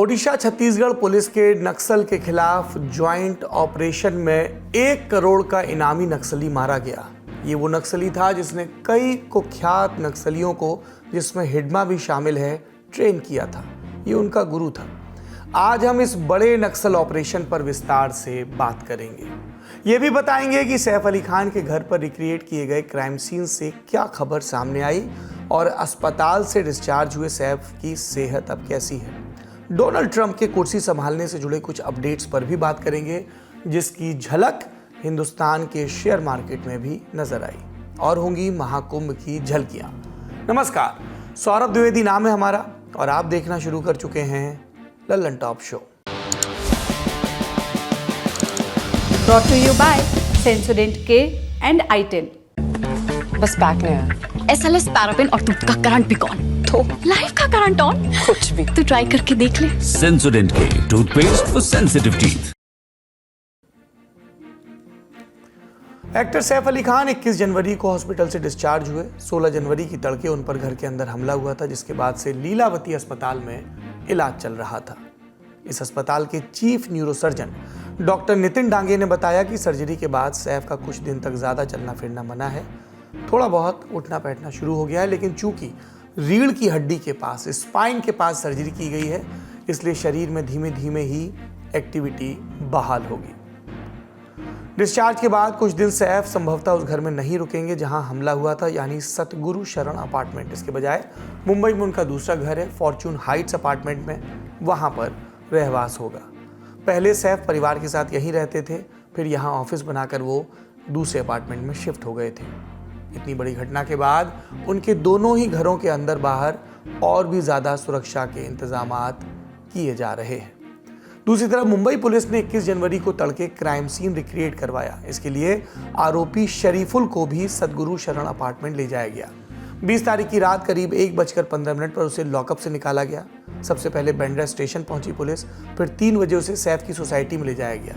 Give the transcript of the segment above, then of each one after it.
Odisha Chhattisgarh police के नक्सल के खिलाफ ज्वाइंट ऑपरेशन में 1 करोड़ का इनामी नक्सली मारा गया। ये वो नक्सली था जिसने कई कुख्यात नक्सलियों को, जिसमें हिडमा भी शामिल है, ट्रेन किया था। ये उनका गुरु था। आज हम इस बड़े नक्सल ऑपरेशन पर विस्तार से बात करेंगे। ये भी बताएंगे कि सैफ अली खान के घर पर रिक्रिएट किए गए क्राइम सीन से क्या खबर सामने आई और अस्पताल से डिस्चार्ज हुए सैफ की सेहत अब कैसी है। डोनाल्ड ट्रंप के कुर्सी संभालने से जुड़े कुछ अपडेट्स पर भी बात करेंगे, जिसकी झलक हिंदुस्तान के शेयर मार्केट में भी नजर आई और होंगी महाकुंभ की झलकियां। नमस्कार, सौरभ द्विवेदी नाम है हमारा और आप देखना शुरू कर चुके हैं Lallan top show. Brought to you by Sensodyne K and i10। बस पैक नहीं है। SLS पैराफिन और दूध का करंट भी कौन? तो लाइफ का करंट ऑन। कुछ भी। तू ट्राई करके देख ले। Sensodyne K toothpaste for sensitive teeth. Actor Saif Ali Khan 21 जनवरी को हॉस्पिटल से डिस्चार्ज हुए। 16 जनवरी की तड़के उन पर घर के अंदर हमला हुआ था, जिसके बाद से लीलावती अस्पताल में इलाज चल रहा था। इस अस्पताल के chief neurosurgeon doctor Nitin Dange ने बताया कि सर्जरी के बाद सैफ का कुछ दिन तक ज़्यादा चलना फिरना मना है। थोड़ा बहुत उठना बैठना शुरू हो गया है, लेकिन चूंकि रीढ़ की हड्डी के पास, स्पाइन के पास सर्जरी की गई है, इसलिए शरीर में धीमे धीमे ही एक्टिविटी बहाल होगी। डिस्चार्ज के बाद कुछ दिन सैफ संभवतः उस घर में नहीं रुकेंगे जहां हमला हुआ था, यानी सतगुरु शरण अपार्टमेंट। इसके बजाय मुंबई में उनका दूसरा घर है, फॉर्च्यून हाइट्स अपार्टमेंट में, वहां पर रहवास होगा। पहले सैफ परिवार के साथ यहीं रहते थे, फिर यहाँ ऑफिस बनाकर वो दूसरे अपार्टमेंट में शिफ्ट हो गए थे। इतनी बड़ी घटना के बाद उनके दोनों ही घरों के अंदर बाहर और भी ज़्यादा सुरक्षा के इंतजामात किए जा रहे हैं। दूसरी तरफ मुंबई पुलिस ने 21 जनवरी को तड़के क्राइम सीन रिक्रिएट करवाया। इसके लिए आरोपी शरीफुल को भी सतगुरु शरण अपार्टमेंट ले जाया गया। 20 तारीख की रात करीब 1:15 पर उसे लॉकअप से निकाला गया। सबसे पहले बांद्रा स्टेशन पहुंची पुलिस, फिर 3 बजे उसे सैफ की सोसाइटी में ले जाया गया।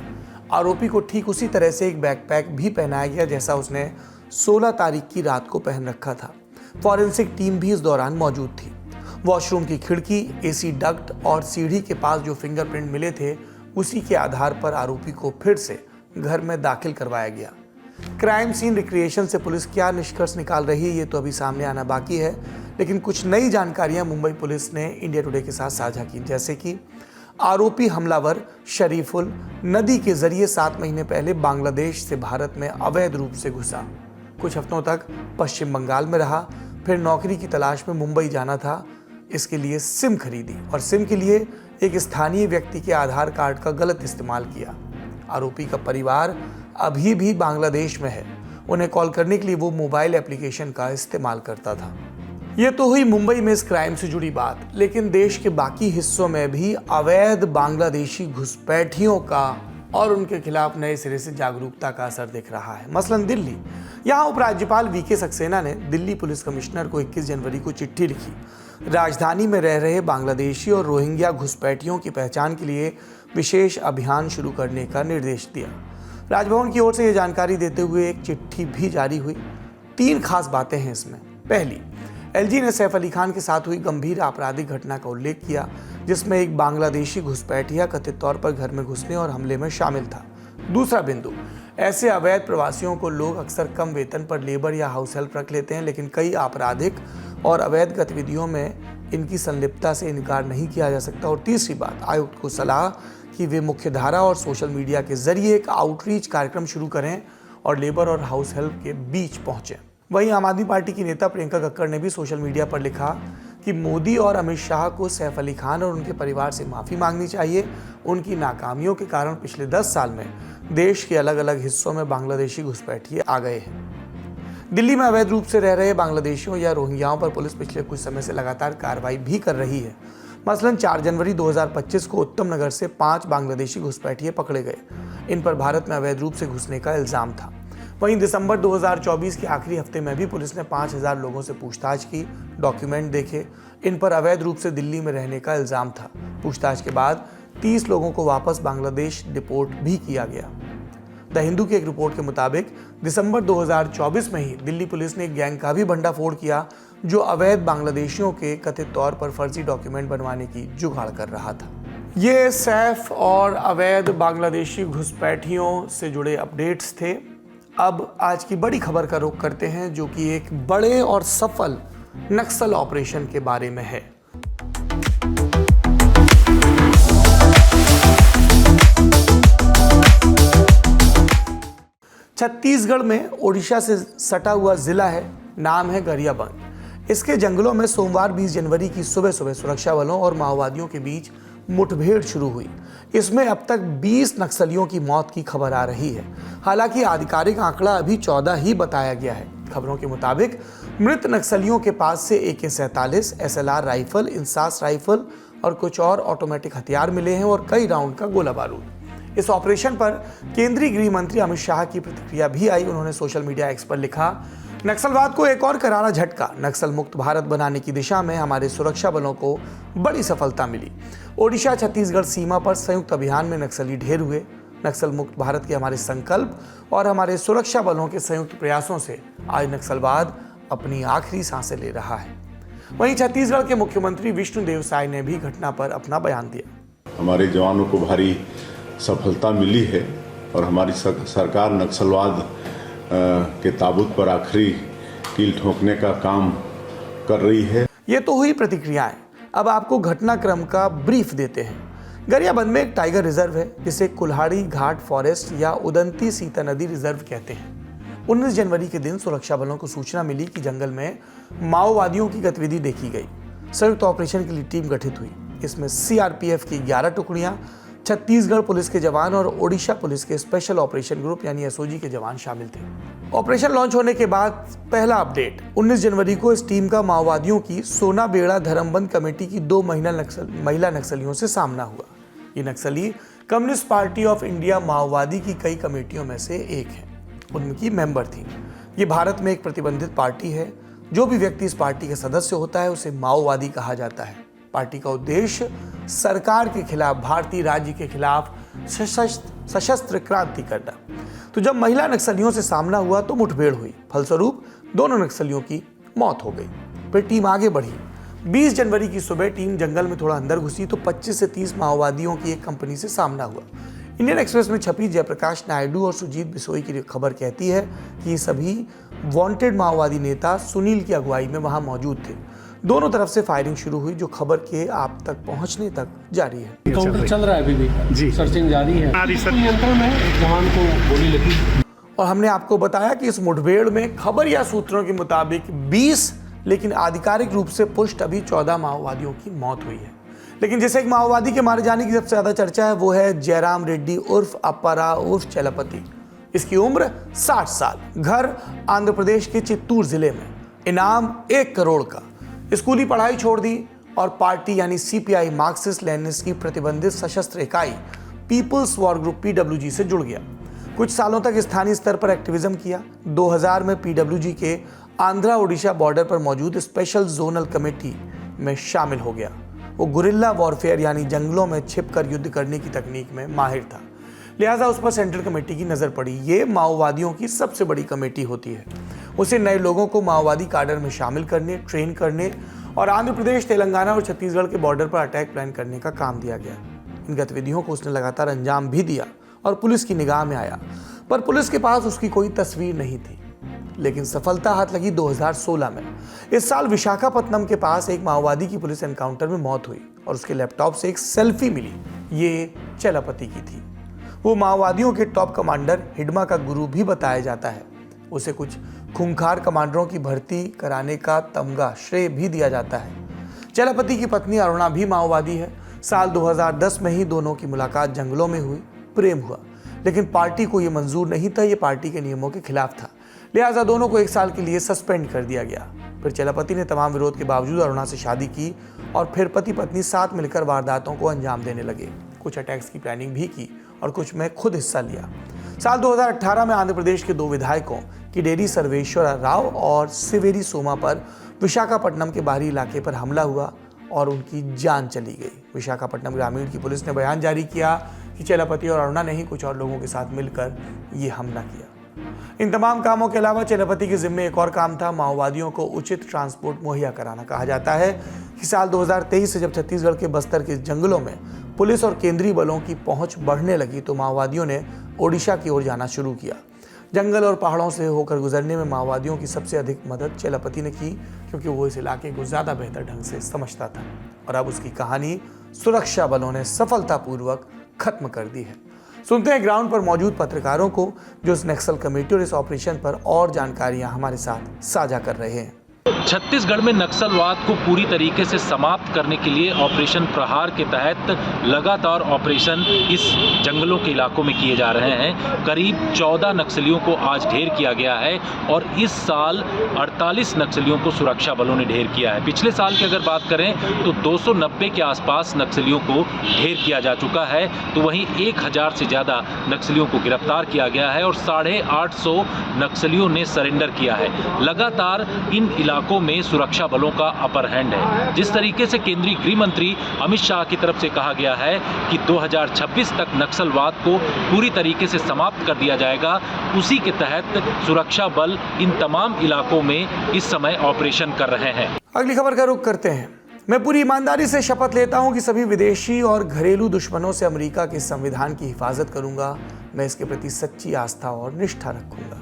आरोपी को ठीक उसी तरह से एक बैकपैक भी पहनाया गया जैसा उसने 16 तारीख की रात को पहन रखा था। फॉरेंसिक टीम भी इस दौरान मौजूद थी। वॉशरूम की खिड़की, एसी डक्ट और सीढ़ी के पास जो फिंगरप्रिंट मिले थे, उसी के आधार पर आरोपी को फिर से घर में दाखिल करवाया गया। क्राइम सीन रिक्रिएशन से पुलिस क्या निष्कर्ष निकाल रही है, ये तो अभी सामने आना बाकी है, लेकिन कुछ नई जानकारियां मुंबई पुलिस ने इंडिया टुडे के साथ साझा की। जैसे कि आरोपी हमलावर शरीफुल नदी के जरिए 7 महीने पहले बांग्लादेश से भारत में अवैध रूप से घुसा। कुछ हफ्तों तक पश्चिम बंगाल में रहा, फिर नौकरी की तलाश में मुंबई जाना था। इसके लिए सिम खरीदी और सिम के लिए एक स्थानीय व्यक्ति के आधार कार्ड का गलत इस्तेमाल किया। आरोपी का परिवार अभी भी बांग्लादेश में है। उन्हें कॉल करने के लिए वो मोबाइल एप्लीकेशन का इस्तेमाल करता था। ये तो हुई मुंबई में इस क्राइम से जुड़ी बात, लेकिन देश के बाकी हिस्सों में भी अवैध बांग्लादेशी घुसपैठियों का और उनके खिलाफ नए सिरे से जागरूकता का असर दिख रहा है। मसलन दिल्ली, यहाँ उपराज्यपाल वीके सक्सेना ने दिल्ली पुलिस कमिश्नर को 21 जनवरी को चिट्ठी लिखी। राजधानी में रह रहे बांग्लादेशी और रोहिंग्या घुसपैठियों की पहचान के लिए विशेष अभियान शुरू करने का निर्देश दिया। राजभवन की ओर से यह जानकारी देते हुए एक चिट्ठी भी जारी हुई। 3 खास बातें हैं इसमें। पहली, एलजी ने सैफ अली खान के साथ हुई गंभीर आपराधिक घटना का उल्लेख किया, जिसमें एक बांग्लादेशी घुसपैठिया कथित तौर पर घर में घुसने और हमले में शामिल था। दूसरा बिंदु, ऐसे अवैध प्रवासियों को लोग अक्सर कम वेतन पर लेबर या हाउस हेल्प रख लेते हैं, लेकिन कई आपराधिक और अवैध गतिविधियों में इनकी संलिप्तता से इनकार नहीं किया जा सकता। और तीसरी बात, आयुक्त को सलाह कि वे मुख्यधारा और सोशल मीडिया के जरिए एक आउटरीच कार्यक्रम शुरू करें और लेबर और हाउस हेल्प के बीच पहुंचें। वहीं आम आदमी पार्टी की नेता प्रियंका कक्कड़ ने भी सोशल मीडिया पर लिखा कि मोदी और अमित शाह को सैफ अली खान और उनके परिवार से माफ़ी मांगनी चाहिए। उनकी नाकामियों के कारण पिछले 10 साल में देश के अलग अलग हिस्सों में बांग्लादेशी घुसपैठिए आ गए हैं। दिल्ली में अवैध रूप से रह रहे बांग्लादेशियों या रोहिंग्याओं पर पुलिस पिछले कुछ समय से लगातार कार्रवाई भी कर रही है। मसलन 4 जनवरी 2025 को उत्तम नगर से 5 बांग्लादेशी घुसपैठिए पकड़े गए। इन पर भारत में अवैध रूप से घुसने का इल्जाम था। वहीं दिसंबर 2024 के आखिरी हफ्ते में भी पुलिस ने 5000 लोगों से पूछताछ की, डॉक्यूमेंट देखे। इन पर अवैध रूप से दिल्ली में रहने का इल्जाम था। पूछताछ के बाद 30 लोगों को वापस बांग्लादेश डिपोर्ट भी किया गया। द हिंदू की एक रिपोर्ट के मुताबिक दिसंबर 2024 में ही दिल्ली पुलिस ने एक गैंग का भी भंडाफोड़ किया, जो अवैध बांग्लादेशियों के कथित तौर पर फर्जी डॉक्यूमेंट बनवाने की जुगाड़ कर रहा था। ये सैफ और अवैध बांग्लादेशी घुसपैठियों से जुड़े अपडेट्स थे। अब आज की बड़ी खबर का रुख करते हैं, जो कि एक बड़े और सफल नक्सल ऑपरेशन के बारे में है। छत्तीसगढ़ में ओडिशा से सटा हुआ जिला है, नाम है गरियाबंद। इसके जंगलों में सोमवार 20 जनवरी की सुबह सुबह सुरक्षा बलों और माओवादियों के बीच मुठभेड़ शुरू हुई। इसमें अब तक 20 नक्सलियों की मौत की खबर आ रही है। हालांकि आधिकारिक आंकड़ा अभी 14 ही बताया गया है। खबरों के मुताबिक मृत नक्सलियों के पास से AK-47, SLR rifle, INSAS rifle और कुछ और ऑटोमेटिक हथियार मिले हैं और कई राउंड का गोला बारूद। इस ऑपरेशन पर केंद्रीय गृह मंत्री अमित शाह की प्रतिक्रिया भी आई। उन्होंने सोशल मीडिया एक्स पर लिखा, नक्सलवाद को एक और करारा झटका। नक्सल मुक्त भारत बनाने की दिशा में हमारे सुरक्षा बलों को बड़ी सफलता मिली। ओडिशा छत्तीसगढ़ सीमा पर संयुक्त अभियान में नक्सली ढेर हुए। नक्सल मुक्त भारत के हमारे संकल्प और हमारे सुरक्षा बलों के संयुक्त प्रयासों से आज नक्सलवाद अपनी आखिरी सांसें ले रहा है। वहीं छत्तीसगढ़ के मुख्यमंत्री विष्णुदेव साय ने भी घटना पर अपना बयान दिया। हमारे जवानों को भारी सफलता मिली है और हमारी सरकार नक्सलवाद के ताबूत पर आखिरी कील ठोकने का काम कर रही है। ये तो हुई प्रतिक्रियाएं। अब आपको घटनाक्रम का ब्रीफ देते हैं। गरियाबंद में एक टाइगर रिजर्व है, जिसे कुल्हाड़ी घाट फॉरेस्ट या उदंती सीता नदी रिजर्व कहते हैं। 19 जनवरी के दिन सुरक्षा बलों को सूचना मिली कि जंगल में माओवादियों की गतिविधि देखी गई। संयुक्त ऑपरेशन के लिए टीम गठित हुई। इसमें CRPF की 11 टुकड़ियां, छत्तीसगढ़ पुलिस के जवान और ओडिशा पुलिस के स्पेशल ऑपरेशन ग्रुप यानी SOG के जवान शामिल थे। ऑपरेशन लॉन्च होने के बाद पहला अपडेट 19 जनवरी को इस टीम का माओवादियों की सोना बेड़ा धर्मबंद कमेटी की 2 महिला नक्सलियों से सामना हुआ। ये नक्सली कम्युनिस्ट पार्टी ऑफ इंडिया माओवादी की कई कमेटियों में से एक है। उनकी मेंबर थी। ये भारत में एक प्रतिबंधित पार्टी है। जो भी व्यक्ति इस पार्टी का सदस्य होता है उसे माओवादी कहा जाता है। पार्टी का उद्देश्य सरकार के खिलाफ, भारतीय राज्य के खिलाफ सशस्त्र क्रांति करना। तो जब महिला नक्सलियों से सामना हुआ तो मुठभेड़ हुई। फलस्वरूप दोनों नक्सलियों की मौत हो गई। फिर टीम आगे बढ़ी। 20 जनवरी की सुबह टीम जंगल में थोड़ा अंदर घुसी तो 25 से 30 माओवादियों की एक कंपनी से सामना हुआ। इंडियन एक्सप्रेस में छपी जयप्रकाश नायडू और सुजीत बिसोई की खबर कहती है कि ये सभी वांटेड माओवादी नेता सुनील की अगुवाई में वहां मौजूद थे। दोनों तरफ से फायरिंग शुरू हुई, जो खबर के आप तक पहुंचने तक जारी है। काउंटर चल रहा है अभी भी जी, सर्चिंग जारी है। नियंत्रण में एक जवान को गोली लगी। और हमने आपको बताया कि इस मुठभेड़ में खबर या सूत्रों के मुताबिक 20, लेकिन आधिकारिक रूप से पुष्ट अभी 14 माओवादियों की मौत हुई है। लेकिन जैसे एक माओवादी के मारे जाने की सबसे ज्यादा चर्चा है, वो है जयराम रेड्डी उर्फ अप्पारा उर्फ चलपति। इसकी उम्र 60 साल। घर आंध्र प्रदेश के चित्तूर जिले में। इनाम 1 करोड़ का। स्कूली पढ़ाई छोड़ दी और पार्टी यानी CPI मार्क्सिस्ट लेनिनिस्ट की प्रतिबंधित सशस्त्र इकाई पीपल्स वॉर ग्रुप PWG से जुड़ गया। कुछ सालों तक स्थानीय स्तर पर एक्टिविज्म किया। 2000 में PWG के आंध्रा ओडिशा बॉर्डर पर मौजूद स्पेशल जोनल कमेटी में शामिल हो गया। वो गुरिल्ला वॉरफेयर यानी जंगलों में छिपकर युद्ध करने की तकनीक में माहिर था, लिहाजा उस पर सेंट्रल कमेटी की नजर पड़ी। ये माओवादियों की सबसे बड़ी कमेटी होती है। उसे नए लोगों को माओवादी काडर में शामिल करने, ट्रेन करने और आंध्र प्रदेश, तेलंगाना और छत्तीसगढ़ के बॉर्डर पर अटैक प्लान करने का काम दिया गया। इन गतिविधियों को उसने लगातार अंजाम भी दिया और पुलिस की निगाह में आया, पर पुलिस के पास उसकी कोई तस्वीर नहीं थी। लेकिन सफलता हाथ लगी 2016 में। इस साल विशाखापत्तनम के पास एक माओवादी की पुलिस एनकाउंटर में मौत हुई और उसके लैपटॉप से एक सेल्फी मिली। ये चलपति की थी। वो माओवादियों के टॉप कमांडर हिडमा का गुरु भी बताया जाता है। उसे कुछ खूंखार कमांडरों की भर्ती कराने का तमगा श्रेय भी दिया जाता है। चलपति की पत्नी अरुणा भी माओवादी है। साल 2010 में ही दोनों की मुलाकात जंगलों में हुई, प्रेम हुआ, लेकिन पार्टी को ये मंजूर नहीं था। ये पार्टी के नियमों के खिलाफ था, लिहाजा दोनों को 1 साल के लिए सस्पेंड कर दिया गया। फिर चलपति ने तमाम विरोध के बावजूद अरुणा से शादी की और फिर पति पत्नी साथ मिलकर वारदातों को अंजाम देने लगे। कुछ अटैक्स की प्लानिंग भी की और कुछ में खुद हिस्सा लिया। साल 2018 में आंध्र प्रदेश के 2 विधायकों किडेरी सर्वेश्वर राव और सिवेरी सोमा पर विशाखापट्टनम के बाहरी इलाके पर हमला हुआ और उनकी जान चली गई। विशाखापट्टनम ग्रामीण की पुलिस ने बयान जारी किया कि चलपति और अरुणा ने ही कुछ और लोगों के साथ मिलकर ये हमला किया। इन तमाम कामों के अलावा चलपति के जिम्मे एक और काम था, माओवादियों को उचित ट्रांसपोर्ट मुहैया कराना। कहा जाता है कि साल 2023 से जब छत्तीसगढ़ के बस्तर के जंगलों में पुलिस और केंद्रीय बलों की पहुंच बढ़ने लगी तो माओवादियों ने ओडिशा की ओर जाना शुरू किया। जंगल और पहाड़ों से होकर गुजरने में माओवादियों की सबसे अधिक मदद चेलापति ने की, क्योंकि वो इस इलाके को ज़्यादा बेहतर ढंग से समझता था। और अब उसकी कहानी सुरक्षा बलों ने सफलतापूर्वक खत्म कर दी है। सुनते हैं ग्राउंड पर मौजूद पत्रकारों को, जो इस नक्सल कमेटी और इस ऑपरेशन पर और जानकारियां हमारे साथ साझा कर रहे हैं। छत्तीसगढ़ में नक्सलवाद को पूरी तरीके से समाप्त करने के लिए ऑपरेशन प्रहार के तहत लगातार ऑपरेशन इस जंगलों के इलाकों में किए जा रहे हैं। करीब 14 नक्सलियों को आज ढेर किया गया है और इस साल 48 नक्सलियों को सुरक्षा बलों ने ढेर किया है। पिछले साल की अगर बात करें तो 290 के आसपास नक्सलियों को ढेर किया जा चुका है, तो वहीं 1000 से ज़्यादा नक्सलियों को गिरफ्तार किया गया है और 850 नक्सलियों ने सरेंडर किया है। लगातार इन इलाकों में सुरक्षा बलों का अपर हैंड है। जिस तरीके से केंद्रीय गृह मंत्री अमित शाह की तरफ से कहा गया है कि 2026 तक नक्सलवाद को पूरी तरीके से समाप्त कर दिया जाएगा, उसी के तहत सुरक्षा बल इन तमाम इलाकों में इस समय ऑपरेशन कर रहे हैं। अगली खबर का रुख करते हैं। मैं पूरी ईमानदारी से शपथ लेता हूं कि सभी विदेशी और घरेलू दुश्मनों से अमेरिका के संविधान की हिफाजत करूंगा। मैं इसके प्रति सच्ची आस्था और निष्ठा रखूंगा।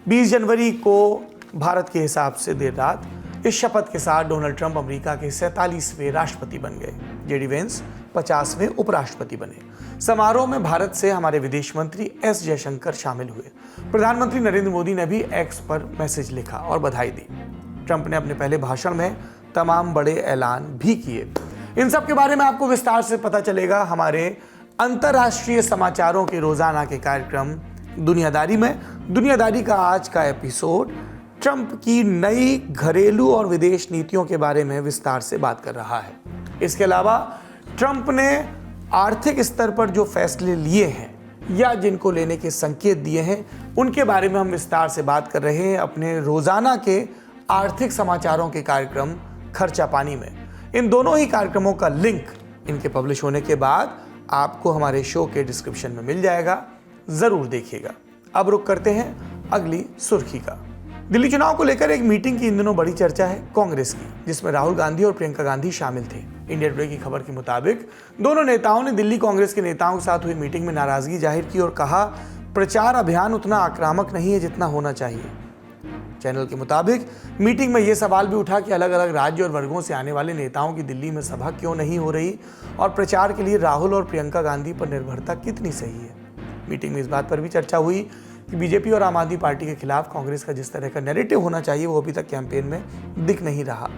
20 जनवरी को भारत के हिसाब से देर रात इस शपथ के साथ डोनाल्ड ट्रंप अमेरिका के 47वें राष्ट्रपति बन गए। जेडी वेंस 50वें उपराष्ट्रपति बने। समारोह में भारत से हमारे विदेश मंत्री एस जयशंकर शामिल हुए। प्रधानमंत्री नरेंद्र मोदी ने भी एक्स पर मैसेज लिखा और बधाई दी। ट्रंप ने अपने पहले भाषण में तमाम बड़े ऐलान भी किए। इन सब के बारे में आपको विस्तार से पता चलेगा हमारे अंतर्राष्ट्रीय समाचारों के रोजाना के कार्यक्रम दुनियादारी में। दुनियादारी का आज का एपिसोड ट्रंप की नई घरेलू और विदेश नीतियों के बारे में विस्तार से बात कर रहा है। इसके अलावा ट्रंप ने आर्थिक स्तर पर जो फैसले लिए हैं या जिनको लेने के संकेत दिए हैं, उनके बारे में हम विस्तार से बात कर रहे हैं अपने रोजाना के आर्थिक समाचारों के कार्यक्रम खर्चा पानी में। इन दोनों ही कार्यक्रमों का लिंक इनके पब्लिश होने के बाद आपको हमारे शो के डिस्क्रिप्शन में मिल जाएगा, जरूर देखिएगा। अब रुक करते हैं अगली सुर्खी का। दिल्ली चुनाव को लेकर एक मीटिंग की इन दिनों बड़ी चर्चा है कांग्रेस की, जिसमें राहुल गांधी और प्रियंका गांधी शामिल थे। इंडिया टुडे की खबर के मुताबिक दोनों नेताओं ने दिल्ली कांग्रेस के नेताओं के साथ हुई मीटिंग में नाराजगी जाहिर की और कहा प्रचार अभियान उतना आक्रामक नहीं है जितना होना चाहिए। चैनल के मुताबिक मीटिंग में यह सवाल भी उठा कि अलग अलग राज्य और वर्गों से आने वाले नेताओं की दिल्ली में सभा क्यों नहीं हो रही और प्रचार के लिए राहुल और प्रियंका गांधी पर निर्भरता कितनी सही है। मीटिंग में इस बात पर भी चर्चा हुई कि बीजेपी और आम आदमी पार्टी के खिलाफ कांग्रेस का जिस तरह का नैरेटिव होना चाहिए वो अभी तक कैंपेन में दिख नहीं रहा।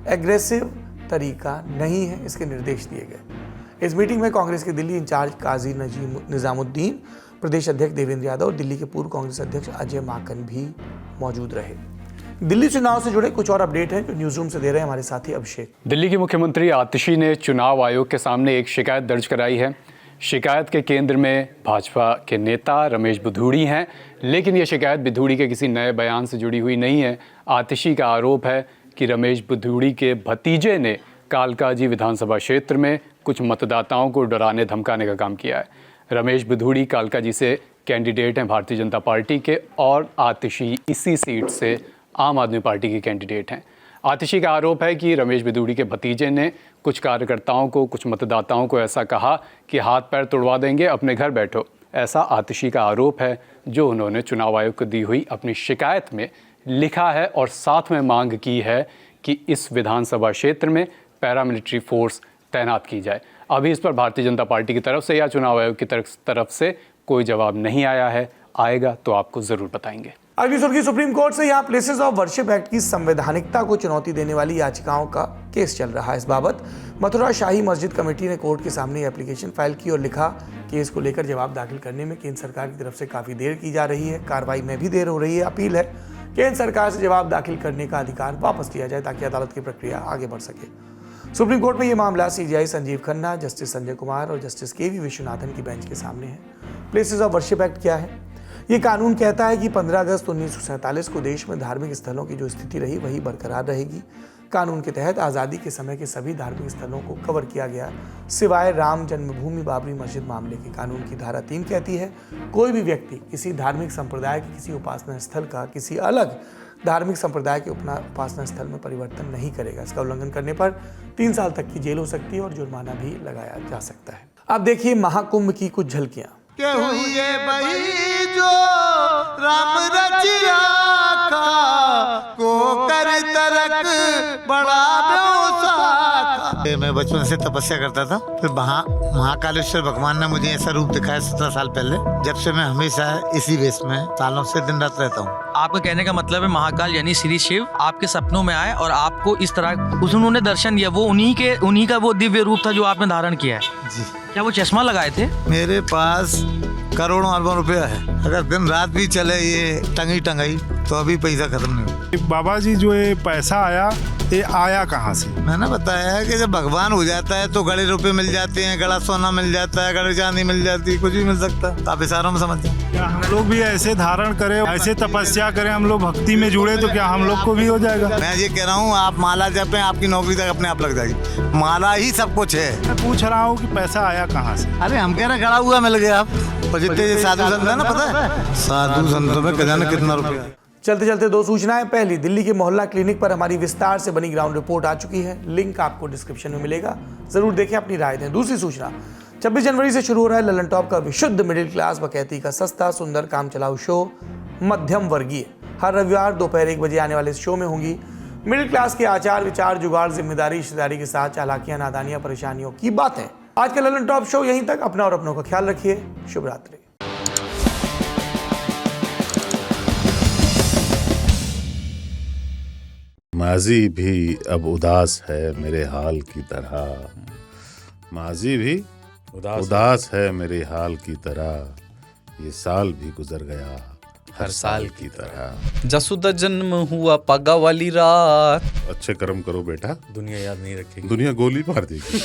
एग्रेसिव तरीका नहीं है, इसके निर्देश दिए गए। इस मीटिंग में कांग्रेस के दिल्ली इंचार्ज काजी निजामुद्दीन, प्रदेश अध्यक्ष देवेंद्र यादव और दिल्ली के पूर्व कांग्रेस अध्यक्ष अजय माकन भी मौजूद रहे। दिल्ली चुनाव से जुड़े कुछ और अपडेट हैं जो न्यूज रूम से दे रहे हैं हमारे साथी अभिषेक। दिल्ली की मुख्यमंत्री आतिशी ने चुनाव आयोग के सामने एक शिकायत दर्ज कराई है। शिकायत के केंद्र में भाजपा के नेता रमेश बुधूड़ी हैं, लेकिन ये शिकायत बुधूड़ी के किसी नए बयान से जुड़ी हुई नहीं है। आतिशी का आरोप है कि रमेश बुधूड़ी के भतीजे ने कालकाजी विधानसभा क्षेत्र में कुछ मतदाताओं को डराने धमकाने का काम किया है। रमेश बुधूड़ी कालकाजी से कैंडिडेट हैं भारतीय जनता पार्टी के और आतिशी इसी सीट से आम आदमी पार्टी के कैंडिडेट हैं। आतिशी का आरोप है कि रमेश बुधूड़ी के भतीजे ने कुछ कार्यकर्ताओं को, कुछ मतदाताओं को ऐसा कहा कि हाथ पैर तुड़वा देंगे, अपने घर बैठो। ऐसा आतिशी का आरोप है जो उन्होंने चुनाव आयोग को दी हुई अपनी शिकायत में लिखा है और साथ में मांग की है कि इस विधानसभा क्षेत्र में पैरामिलिट्री फोर्स तैनात की जाए। अभी इस पर भारतीय जनता पार्टी की तरफ से या चुनाव आयोग की तरफ से कोई जवाब नहीं आया है। आएगा तो आपको जरूर बताएंगे। अगली सुर्खी सुप्रीम कोर्ट से यहाँ प्लेसेस ऑफ वर्शिप एक्ट की संवैधानिकता को चुनौती देने वाली याचिकाओं का केस चल रहा है। इस बाबत मथुरा शाही मस्जिद कमेटी ने कोर्ट के सामने एप्लीकेशन फाइल की और लिखा केस को लेकर जवाब दाखिल करने में केंद्र सरकार की तरफ से काफी देर की जा रही है, कार्रवाई में भी देर हो रही है। अपील है केंद्र सरकार से जवाब दाखिल करने का अधिकार वापस लिया जाए ताकि अदालत की प्रक्रिया आगे बढ़ सके। सुप्रीम कोर्ट में यह मामला सीजीआई संजीव खन्ना, जस्टिस संजय कुमार और जस्टिस केवी विश्वनाथन की बेंच के सामने है। प्लेसेस ऑफ वर्शिप एक्ट क्या है? ये कानून कहता है कि 15 अगस्त 1947 को देश में धार्मिक स्थलों की जो स्थिति रही वही बरकरार रहेगी। कानून के तहत आज़ादी के समय के सभी धार्मिक स्थलों को कवर किया गया सिवाय राम जन्मभूमि बाबरी मस्जिद मामले के। कानून की धारा 3 कहती है कोई भी व्यक्ति किसी धार्मिक संप्रदाय के किसी उपासना स्थल का किसी अलग धार्मिक संप्रदाय के उपासना स्थल में परिवर्तन नहीं करेगा। इसका उल्लंघन करने पर 3 साल तक की जेल हो सकती है और जुर्माना भी लगाया जा सकता है। अब देखिए महाकुंभ की कुछ झलकियां। जो राम रचिया को कर तरक बड़ा मैं बचपन से तपस्या करता था, फिर महाकालेश्वर भगवान ने मुझे ऐसा रूप दिखाया 17 साल पहले, जब से मैं हमेशा इसी वेश में सालों से दिन रात रहता हूँ। आपका कहने का मतलब है महाकाल यानी श्री शिव आपके सपनों में आए और आपको इस तरह उन्होंने दर्शन दिया, वो उन्हीं का वो दिव्य रूप था जो आपने धारण किया है जी। क्या वो चश्मा लगाए थे? मेरे पास करोड़ों अरबों रुपया है, अगर दिन रात भी चले ये टंगाई तो अभी पैसा खत्म नहीं होगा। बाबा जी जो ये पैसा आया, ये आया कहाँ से? मैंने बताया है कि जब भगवान हो जाता है तो गड़े रुपए मिल जाते हैं, गड़ा सोना मिल जाता है, गड़े चांदी मिल जाती है, कुछ भी मिल सकता है। आप इशारों में समझते हैं। क्या हम लोग भी ऐसे धारण करें, ऐसे तपस्या करें, हम लोग भक्ति में जुड़े तो क्या हम लोग को भी हो जाएगा? मैं ये कह रहा हूँ आप माला जपें, आपकी नौकरी तक अपने आप लग जाएगी। माला ही सब कुछ है। मैं पूछ रहा हूँ कि पैसा आया कहाँ से? अरे हम कह रहे गड़ा हुआ मिल गया आप, और जितने साधु संत है ना, पता है साधु संतों में खजाना कितना रुपया। चलते चलते 2 सूचनाएं। पहली, दिल्ली के मोहल्ला क्लिनिक पर हमारी विस्तार से बनी ग्राउंड रिपोर्ट आ चुकी है, लिंक आपको डिस्क्रिप्शन में मिलेगा, जरूर देखें, अपनी राय दें। दूसरी सूचना, 26 जनवरी से शुरू हो रहा है ललन टॉप का विशुद्ध मिडिल क्लास बकैती का सस्ता सुंदर काम चलाऊ शो मध्यम वर्गीय। हर रविवार दोपहर 1 बजे आने वाले इस शो में होंगी मिडिल क्लास के आचार विचार, जुगाड़, जिम्मेदारी, रिश्तेदारी के साथ चालाकियां, नादानियां, परेशानियों की बातें। आज का ललन टॉप शो यहीं तक। अपना और अपनों का ख्याल रखिए। शुभ रात्रि। माजी भी अब उदास है मेरे हाल की तरह, माजी भी उदास है मेरे हाल की तरह, ये साल भी गुजर गया हर साल की तरह। जसुदा जन्म हुआ पगा वाली रात। अच्छे कर्म करो बेटा, दुनिया याद नहीं रखेगी, दुनिया गोली मार देगी।